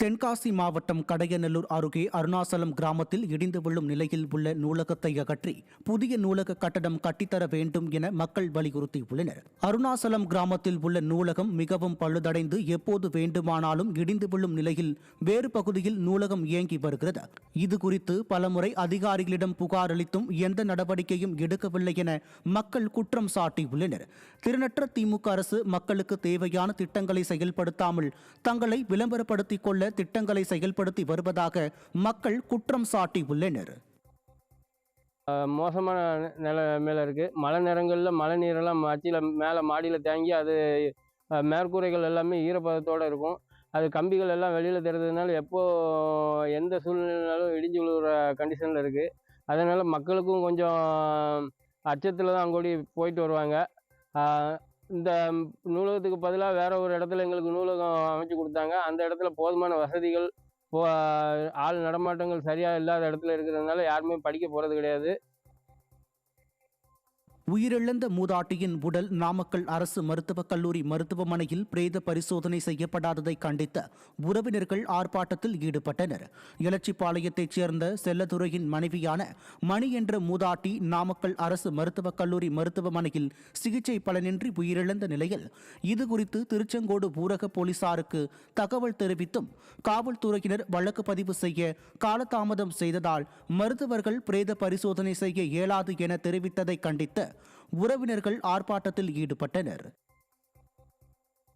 தென்காசி மாவட்டம் கடையநல்லூர் அருகே அருணாசலம் கிராமத்தில் இடிந்து விழும் நிலையில் உள்ள நூலகத்தை அகற்றி புதிய நூலக கட்டடம் கட்டித்தர வேண்டும் என மக்கள் வலியுறுத்தியுள்ளனர். அருணாசலம் கிராமத்தில் உள்ள நூலகம் மிகவும் பழுதடைந்து எப்போது வேண்டுமானாலும் இடிந்து விழும் நிலையில் வேறு பகுதியில் நூலகம் இயங்கி வருகிறது. இதுகுறித்து பலமுறை அதிகாரிகளிடம் புகார் அளித்தும் எந்த நடவடிக்கையும் எடுக்கவில்லை என மக்கள் குற்றம் சாட்டியுள்ளனர். திறனற்ற திமுக அரசு மக்களுக்கு தேவையான திட்டங்களை செயல்படுத்தாமல் தங்களை விளம்பரப்படுத்திக் கொள்ள திட்டங்களை செயல்படுத்தி வருவதாக மக்கள் குற்றம் சாட்டியுள்ளனர். மோசமான நிலைமையில இருக்குது. மழை நேரங்களில் மழை நீரெல்லாம் மேலே மாடியில் தேங்கி அது மேற்கூரைகள் எல்லாமே ஈரப்பதத்தோடு இருக்கும். அது கம்பிகள் எல்லாம் வெளியில் தெரிறதுனால எந்த சூழ்நிலைனாலும் இடிஞ்சு விழுகிற கண்டிஷனில் இருக்குது. அதனால் மக்களுக்கும் கொஞ்சம் அச்சத்தில் தான் அங்கோடி போயிட்டு வருவாங்க. இந்த நூலகத்துக்கு பதிலாக வேற ஒரு இடத்துல எங்களுக்கு நூலகம் அமைச்சு கொடுத்தாங்க. அந்த இடத்துல போதுமான வசதிகள் ஆள் நடமாட்டங்கள் சரியாக இல்லாத இடத்துல இருக்கிறதுனால யாருமே படிக்க போகிறது கிடையாது. உயிரிழந்த மூதாட்டியின் உடல் நாமக்கல் அரசு மருத்துவக் கல்லூரி மருத்துவமனையில் பிரேத பரிசோதனை செய்யப்படாததை கண்டித்த உறவினர்கள் ஆர்ப்பாட்டத்தில் ஈடுபட்டனர். எலச்சிபாளையத்தைச் சேர்ந்த செல்லதுரையின் மனைவியான மணி என்ற மூதாட்டி நாமக்கல் அரசு மருத்துவக் கல்லூரி மருத்துவமனையில் சிகிச்சை பலனின்றி உயிரிழந்த நிலையில் இதுகுறித்து திருச்செங்கோடு ஊரக போலீசாருக்கு தகவல் தெரிவித்தும் காவல்துறையினர் வழக்கு பதிவு செய்ய காலதாமதம் செய்ததால் மருத்துவர்கள் பிரேத பரிசோதனை செய்ய இயலாது என தெரிவித்ததை கண்டித்து உறவினர்கள் ஆர்ப்பாட்டத்தில் ஈடுபட்டனர்.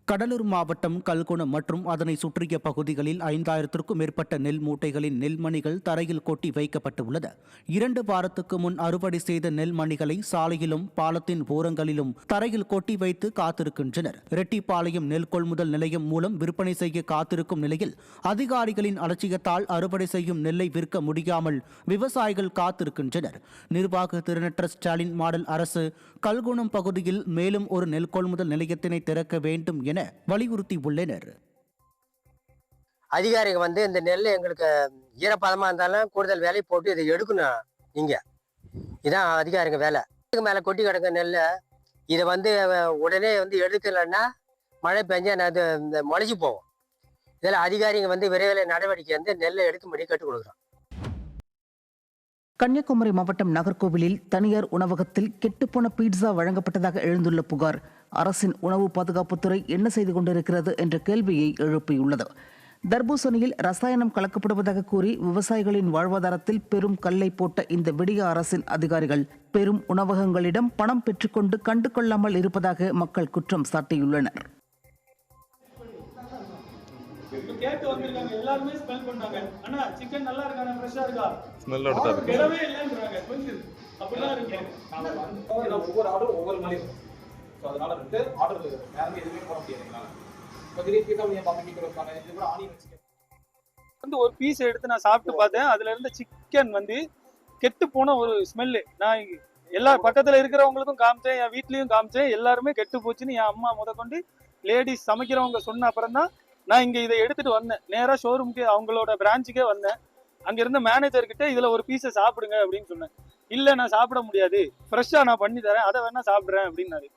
கடலூர் மாவட்டம் கல்குணம் மற்றும் அதனை சுற்றிய பகுதிகளில் 5000க்கும் மேற்பட்ட நெல் மூட்டைகளின் நெல்மணிகள் தரையில் கொட்டி வைக்கப்பட்டுள்ளது. 2 வாரத்துக்கு முன் அறுவடை செய்த நெல்மணிகளை சாலையிலும் பாலத்தின் ஓரங்களிலும் தரையில் கொட்டி வைத்து காத்திருக்கின்றனர். ரெட்டிப்பாளையம் நெல் கொள்முதல் நிலையம் மூலம் விற்பனை செய்ய காத்திருக்கும் நிலையில் அதிகாரிகளின் அலட்சியத்தால் அறுவடை செய்யும் நெல்லை விற்க முடியாமல் விவசாயிகள் காத்திருக்கின்றனர். நிர்வாக திறனற்ற ஸ்டாலின் மாடல் அரசு கல்குணம் பகுதியில் மேலும் ஒரு நெல் கொள்முதல் நிலையத்தினை திறக்க வேண்டும் என வலியுறுத்தி உள்ளனர். அதிகாரிகள் இந்த நெல் எங்களுக்கு ஈரப்பதமா இருந்தாலும் கூடுதல் வேலை போட்டு இதை எடுக்கணும். இதான் அதிகாரிங்க வேலை. மேல கொட்டி கிடக்க நெல்லை இதை உடனே எடுக்கலைன்னா மழை பெஞ்சா அது முளைச்சி போகும். இதில் அதிகாரிங்க விரைவில் நடவடிக்கை நெல்லை எடுக்கும்படி கற்றுக் கொடுக்குறோம். கன்னியாகுமரி மாவட்டம் நாகர்கோவிலில் தனியார் உணவகத்தில் கெட்டுப்போன பீட்சா வழங்கப்பட்டதாக எழுந்துள்ள புகார் அரசின் உணவு பாதுகாப்புத்துறை என்ன செய்து கொண்டிருக்கிறது என்ற கேள்வியை எழுப்பியுள்ளது. தர்பூசணியில் ரசாயனம் கலக்கப்படுவதாக கூறி விவசாயிகளின் வாழ்வாதாரத்தில் பெரும் கல்லை போட்ட இந்த விடிய அரசின் அதிகாரிகள் பெரும் உணவகங்களிடம் பணம் பெற்றுக்கொண்டு கண்டு கொள்ளாமல் இருப்பதாக மக்கள் குற்றம் சாட்டியுள்ளனர். கேட்டு வந்திருக்காங்க, எல்லாருமே ஸ்மெல் பண்றாங்க. அண்ணா சிக்கன் நல்லா இருக்கானே, ஃப்ரெஷ்ஷா இருக்கா? ஸ்மெல்லோட தான் இருக்கு. கிடவே இல்லன்றாங்க. கொஞ்சம் அப்படிதான் இருக்கு. ஒவ்வொரு ஆர்டர் ஒவ்வொரு மாதிரி இருக்கும். சோ அதனால ஆர்டர் நேரமே எதுவுமே போட முடியாதுங்களா? பத்திரிக்கை பீஸா நீங்க பாப்பீங்க கொடுப்பாங்க. இது கூட ஆனியன் சிக்கன் ஒரு பீஸ் எடுத்து நான் சாப்பிட்டு பார்த்தேன். அதுல இருந்த சிக்கன் கெட்டு போன ஒரு ஸ்மெல்லு. நான் எல்லா பக்கத்துல இருக்கிறவங்களுக்கும் காமிச்சேன், என் வீட்லயும் காமிச்சேன். எல்லாருமே கெட்டு போச்சுன்னு என் அம்மா முதற்கொண்டு லேடிஸ் சமைக்கிறவங்க சொன்ன அப்புறம் தான் நான் இங்க இதை எடுத்துட்டு வந்தேன். நேரா ஷோரூமுக்கு அவங்களோட பிரான்ச்சுக்கே வந்தேன். அங்க இருந்த மேனேஜர் கிட்ட இதுல ஒரு பீஸை சாப்பிடுங்க அப்படின்னு சொன்னேன். இல்ல நான் சாப்பிட முடியாது, ஃப்ரெஷ்ஷா நான் பண்ணி தரேன், அதை வேணா சாப்பிடுறேன் அப்படின்னாரு.